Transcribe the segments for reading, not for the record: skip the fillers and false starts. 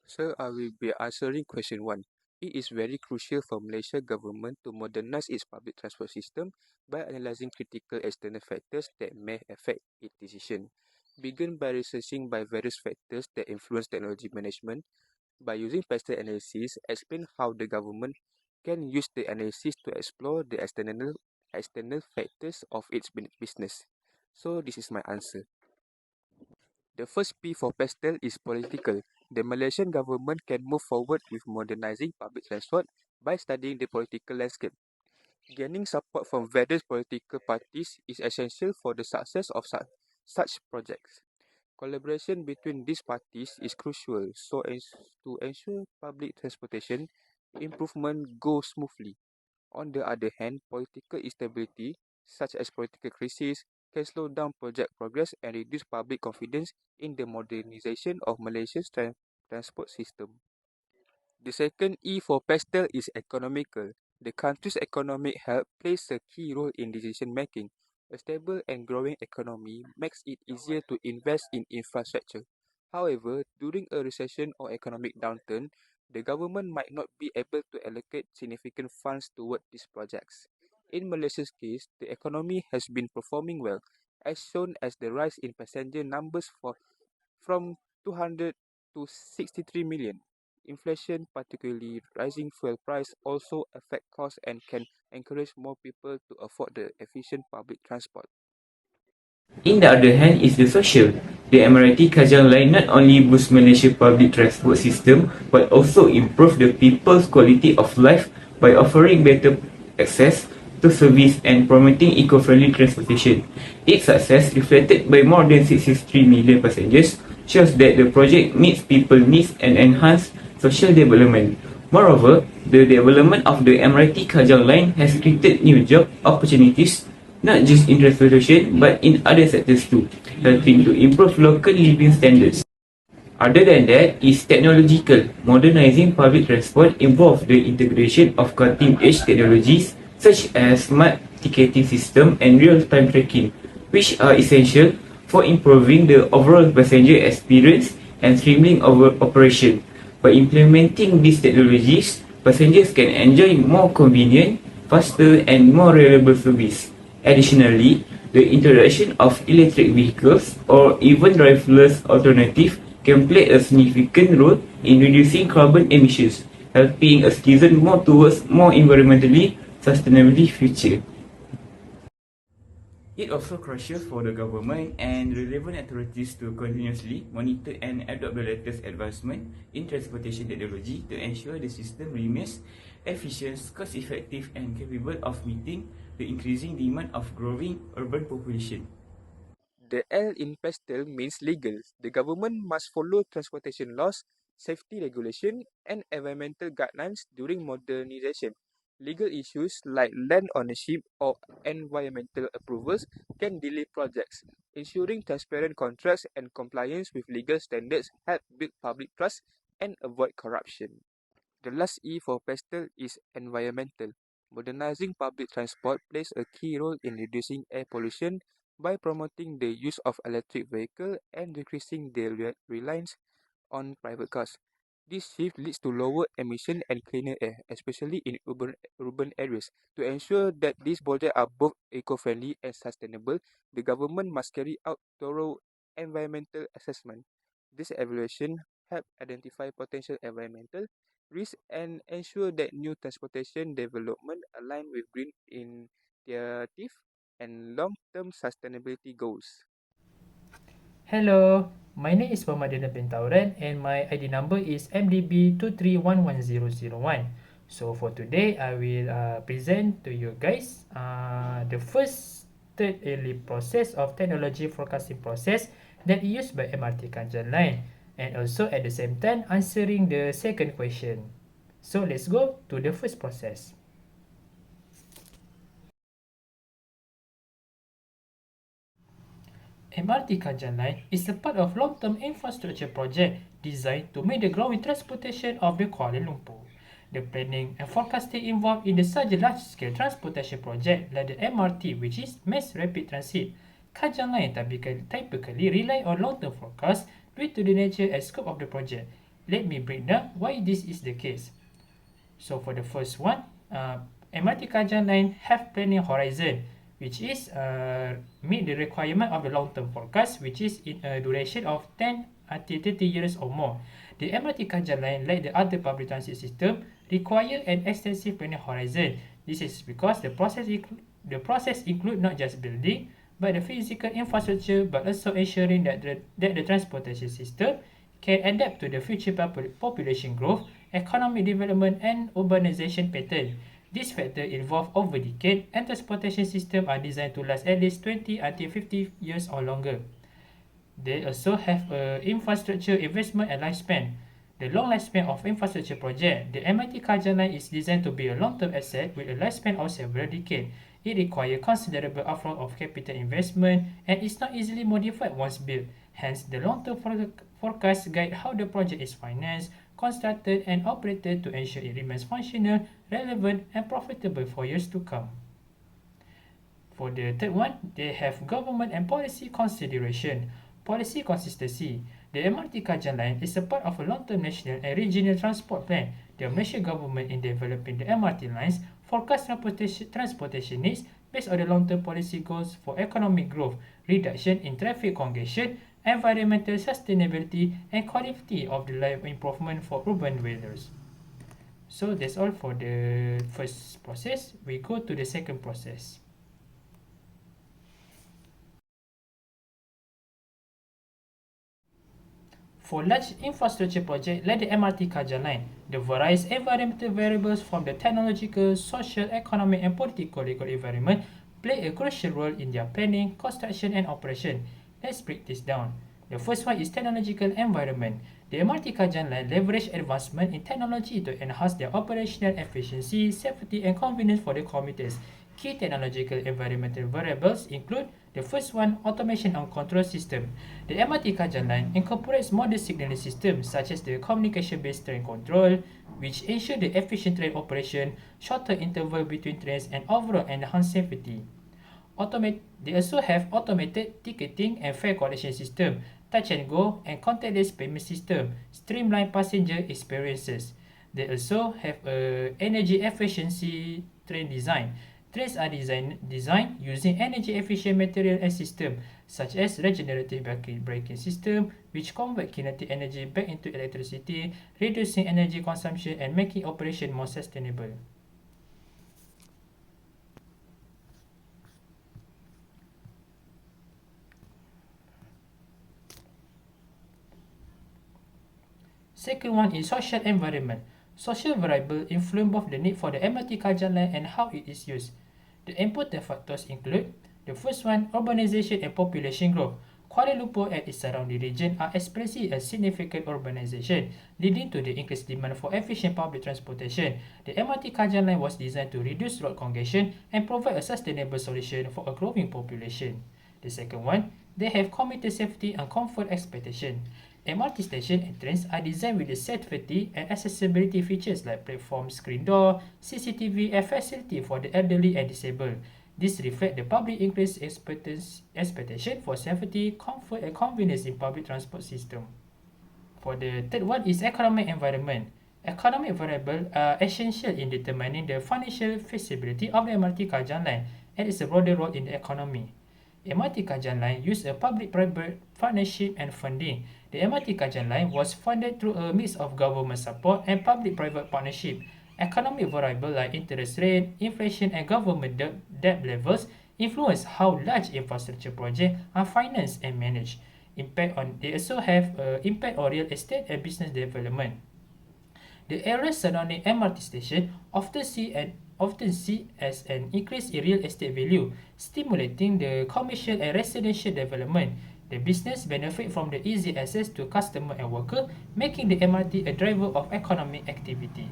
So I will be answering question 1. It is very crucial for Malaysia government to modernize its public transport system by analysing critical external factors that may affect its decision. Begin by researching by various factors that influence technology management. By using pastel analysis, explain how the government can use the analysis to explore the external factors of its business. So this is my answer. The first P for pastel is political. The Malaysian government can move forward with modernizing public transport by studying the political landscape. Gaining support from various political parties is essential for the success of such projects. Collaboration between these parties is crucial so as to ensure public transportation improvement goes smoothly. On the other hand, political instability, such as political crises, can slow down project progress and reduce public confidence in the modernization of Malaysia's transport system. The second E for pastel is economical. The country's economic health plays a key role in decision making. A stable and growing economy makes it easier to invest in infrastructure. However, during a recession or economic downturn, the government might not be able to allocate significant funds toward these projects. In Malaysia's case, the economy has been performing well, as shown as the rise in passenger numbers from 200 to 63 million. Inflation, particularly rising fuel price, also affect costs and can encourage more people to afford the efficient public transport. In the other hand is the social. The MRT Kajang line not only boosts Malaysia's public transport system but also improve the people's quality of life by offering better access to service and promoting eco-friendly transportation. Its success, reflected by more than 63 million passengers, shows that the project meets people needs and enhances social development. Moreover, the development of the MRT Kajang line has created new job opportunities not just in transportation but in other sectors too, helping to improve local living standards. Other than that is technological. Modernizing public transport involves the integration of cutting-edge technologies such as smart ticketing system and real-time tracking, which are essential for improving the overall passenger experience and streamlining our operation. By implementing these technologies, passengers can enjoy more convenient, faster, and more reliable service. Additionally, the introduction of electric vehicles or even driverless alternatives can play a significant role in reducing carbon emissions, helping a citizen more towards more environmentally sustainable future. It also crucial for the government and relevant authorities to continuously monitor and adopt the latest advancement in transportation technology to ensure the system remains efficient, cost-effective, and capable of meeting the increasing demand of growing urban population. The L in pastel means legal. The government must follow transportation laws, safety regulation, and environmental guidelines during modernization. Legal issues like land ownership or environmental approvals can delay projects. Ensuring transparent contracts and compliance with legal standards help build public trust and avoid corruption. The last E for pastel is environmental. Modernizing public transport plays a key role in reducing air pollution by promoting the use of electric vehicles and decreasing the reliance on private cars. This shift leads to lower emission and cleaner air, especially in urban areas. To ensure that these projects are both eco-friendly and sustainable, the government must carry out thorough environmental assessment. This evaluation help identify potential environmental risks and ensure that new transportation development align with green initiative and long-term sustainability goals. Hello, my name is Pamadina bin Tauran and my ID number is MDB2311001. So for today, I will present to you guys the first third early process of technology forecasting process that is used by MRT Kanjan Line and also at the same time answering the second question. So let's go to the first process. MRT Kajan Line is a part of long-term infrastructure project designed to meet the growing transportation of the Kuala Lumpur. The planning and forecasting involved in such a large-scale transportation project like the MRT, which is Mass Rapid Transit. Kajan Line typically rely on long-term forecasts due to the nature and scope of the project. Let me break down why this is the case. So for the first one, MRT Kajang line have planning horizon, which is meet the requirement of the long-term forecast, which is in a duration of 10 until 30 years or more. The MRT Kajang line, like the other public transit system, require an extensive planning horizon. This is because the process include not just building, but the physical infrastructure, but also ensuring that the transportation system can adapt to the future population growth, economic development, and urbanization pattern. These factors evolve over decades, and transportation systems are designed to last at least 20 until 50 years or longer. They also have infrastructure investment and lifespan. The long lifespan of infrastructure project, the MIT Kajang line is designed to be a long-term asset with a lifespan of several decades. It requires considerable upfront of capital investment and is not easily modified once built. Hence, the long-term forecast guide how the project is financed, constructed, and operated to ensure it remains functional, relevant, and profitable for years to come. For the third one, they have government and policy consideration. Policy consistency. The MRT Kajang line is a part of a long-term national and regional transport plan. The Malaysian government in developing the MRT lines forecast transportation needs based on the long-term policy goals for economic growth, reduction in traffic congestion, environmental sustainability, and quality of the life improvement for urban dwellers. So that's all for the first process. We go to the second process. For large infrastructure projects like the MRT Kajang line, the various environmental variables from the technological, social, economic, and political legal environment play a crucial role in their planning, construction, and operation. Let's break this down. The first one is technological environment. The MRT Kajang line leverage advancement in technology to enhance their operational efficiency, safety, and convenience for the commuters. Key technological environmental variables include the first one, automation and control system. The MRT Kajang line incorporates modern signaling systems such as the communication-based train control, which ensure the efficient train operation, shorter interval between trains, and overall enhanced safety. They also have automated ticketing and fare collection system, touch and go, and contactless payment system, streamline passenger experiences. They also have a energy efficiency train design. Trains are designed using energy efficient material and system such as regenerative braking system, which convert kinetic energy back into electricity, reducing energy consumption and making operation more sustainable. Second one is social environment. Social variable influence both the need for the MRT Kajang line and how it is used. The important factors include the first one, urbanization and population growth. Kuala Lumpur and its surrounding region are experiencing a significant urbanization, leading to the increased demand for efficient public transportation. The MRT Kajang line was designed to reduce road congestion and provide a sustainable solution for a growing population. The second one, they have commuter safety and comfort expectation. MRT station and trains are designed with the safety and accessibility features like platform screen door, CCTV, and facility for the elderly and disabled. This reflects the public increased expectation for safety, comfort, and convenience in public transport system. For the third one is economic environment. Economic variables are essential in determining the financial feasibility of the MRT Kajang line and its broader role in the economy. MRT Kajang line used a public-private partnership and funding. The MRT Kajang line was funded through a mix of government support and public-private partnership. Economic variables like interest rate, inflation, and government debt levels influence how large infrastructure projects are financed and managed. They also have impact on real estate and business development. The areas surrounding MRT station often see as an increase in real estate value, stimulating the commercial and residential development. The business benefit from the easy access to customer and worker, making the MRT a driver of economic activity.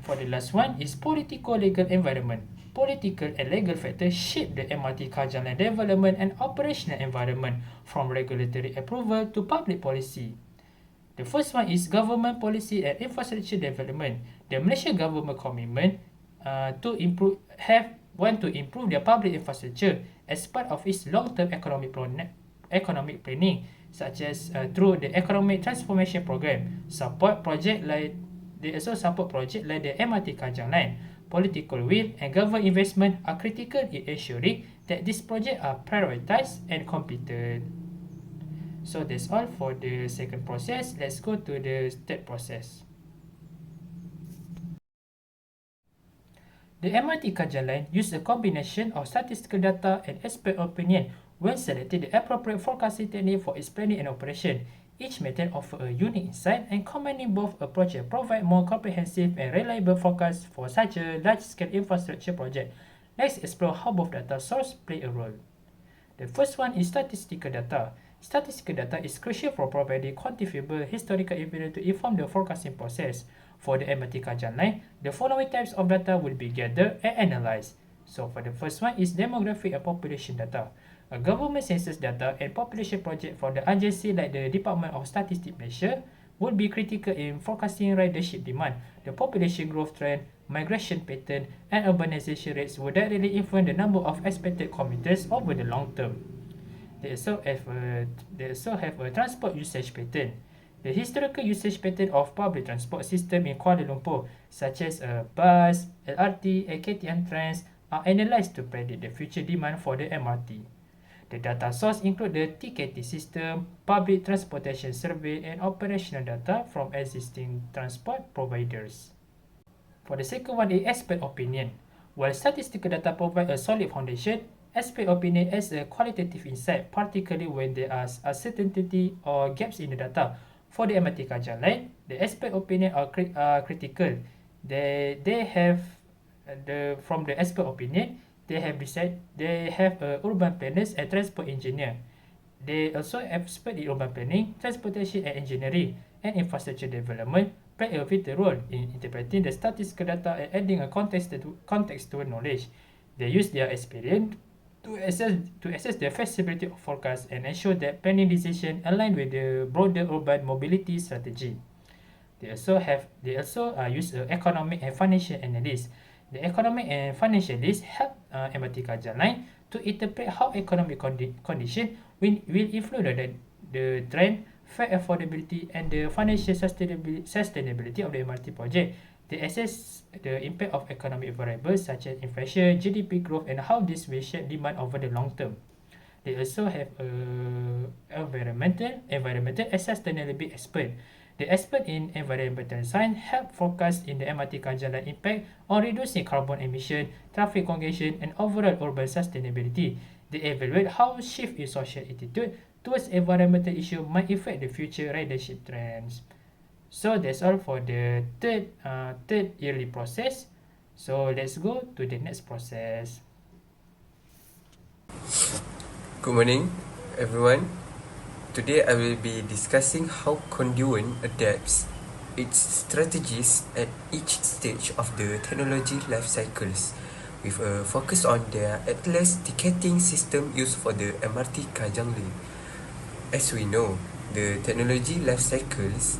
For the last one is political-legal environment. Political and legal factors shape the MRT Kajang line development and operational environment, from regulatory approval to public policy. The first one is government policy and infrastructure development. The Malaysian government commitment to improve have want to improve their public infrastructure as part of its long-term economic planning, such as through the economic transformation program. They also support projects like the MRT Kajang Line. Political will and government investment are critical in ensuring that these projects are prioritized and completed. So that's all for the second process. Let's go to the third process. The MRT Kajang Line uses a combination of statistical data and expert opinion when selecting the appropriate forecasting technique for its planning and operation. Each method offers a unique insight, and combining both approaches provide more comprehensive and reliable forecasts for such a large-scale infrastructure project. Let's explore how both data sources play a role. The first one is statistical data. Statistical data is crucial for providing quantifiable historical evidence to inform the forecasting process. For the MRT Kajang Line, the following types of data will be gathered and analyzed. So for the first one is demographic and population data. A government census data and population project from the agency like the Department of Statistics Malaysia would be critical in forecasting ridership demand. The population growth trend, migration pattern, and urbanization rates will directly influence the number of expected commuters over the long term. They also have a transport usage pattern. The historical usage pattern of public transport system in Kuala Lumpur, such as bus, LRT, and KTM trends, are analyzed to predict the future demand for the MRT. The data source include the TKT system, public transportation survey, and operational data from existing transport providers. For the second one is expert opinion. While statistical data provide a solid foundation, expert opinion adds a qualitative insight, particularly when there are uncertainty or gaps in the data. For the MRT Kajang Line, the expert opinion are critical. From the expert opinion, they have urban planners and transport engineer. They also expert in urban planning, transportation and engineering, and infrastructure development play a vital role in interpreting the statistical data and adding a contextual knowledge. They use their experience to assess the feasibility of forecast and ensure that planning decisions align with the broader urban mobility strategy. They also use economic and financial analysis. The economic and financial analysts help MRT Kajang Line to interpret how economic condition will influence the trend, fare affordability, and the financial sustainability of the MRT project. They assess the impact of economic variables such as inflation, GDP growth, and how this will shape demand over the long term. They also have environmental and sustainability expert. The expert in environmental science help forecast in the MRT Kajang Line impact on reducing carbon emission, traffic congestion, and overall urban sustainability. They evaluate how shift in social attitude towards environmental issues might affect the future ridership trends. So that's all for the third yearly process. So let's go to the next process. Good morning, everyone. Today I will be discussing how Conduent adapts its strategies at each stage of the technology life cycles, with a focus on their Atlas ticketing system used for the MRT Kajang Line. As we know, the technology life cycles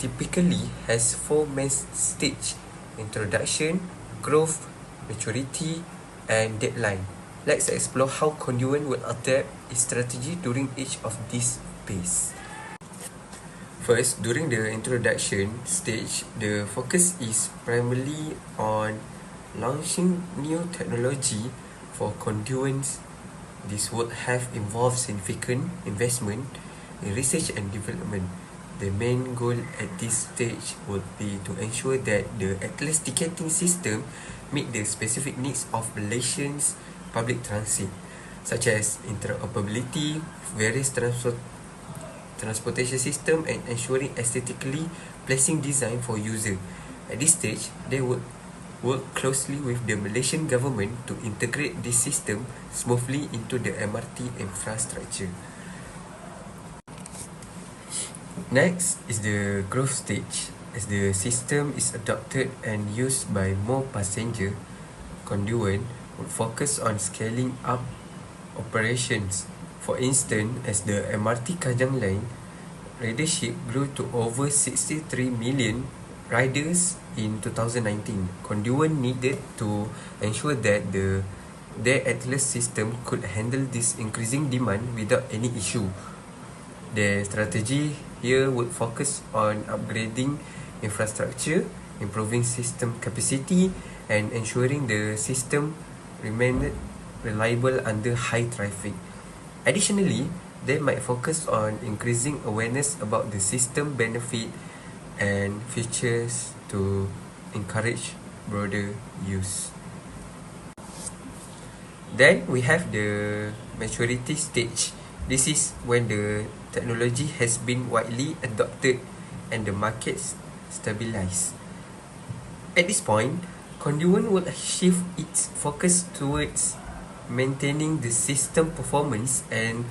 typically has four main stages: introduction, growth, maturity, and deadline. Let's explore how Conduent will adapt its strategy during each of these phases. First, during the introduction stage, the focus is primarily on launching new technology for Conduents. This would have involved significant investment in research and development. The main goal at this stage would be to ensure that the Atlas ticketing system meet the specific needs of Malaysians public transit, such as interoperability, various transportation system, and ensuring aesthetically pleasing design for user. At this stage, they would work closely with the Malaysian government to integrate this system smoothly into the MRT infrastructure. Next is the growth stage. As the system is adopted and used by more passengers, Conduent would focus on scaling up operations. For instance, as the MRT Kajang Line ridership grew to over 63 million riders in 2019, Conduent needed to ensure that their Atlas system could handle this increasing demand without any issue. Their strategy here would focus on upgrading infrastructure, improving system capacity, and ensuring the system remained reliable under high traffic. Additionally, they might focus on increasing awareness about the system benefit and features to encourage broader use. Then we have the maturity stage. This is when the technology has been widely adopted and the markets stabilize. At this point, Conduent will shift its focus towards maintaining the system performance and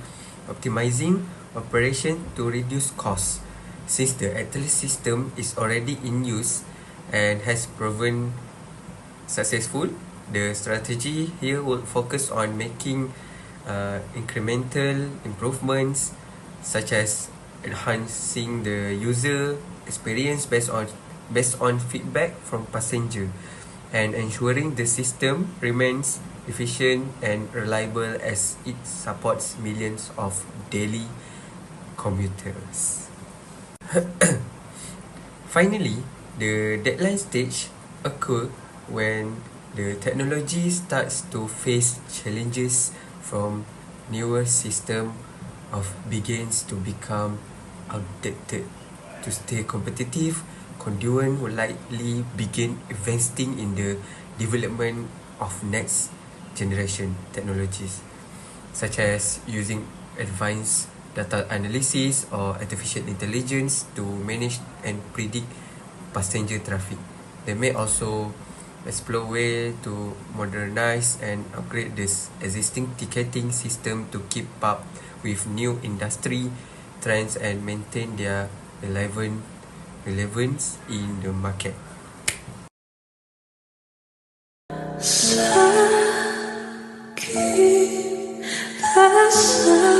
optimizing operation to reduce costs. Since the Atlas system is already in use and has proven successful, the strategy here will focus on making incremental improvements such as enhancing the user experience based on feedback from passenger and ensuring the system remains efficient and reliable as it supports millions of daily commuters. Finally, the deadline stage occurs when the technology starts to face challenges from newer system of begins to become outdated. To stay competitive, Conduent will likely begin investing in the development of next generation technologies, such as using advanced data analysis or artificial intelligence to manage and predict passenger traffic. They may also explore ways to modernize and upgrade this existing ticketing system to keep up with new industry trends and maintain their relevance in the market. Sakit rasa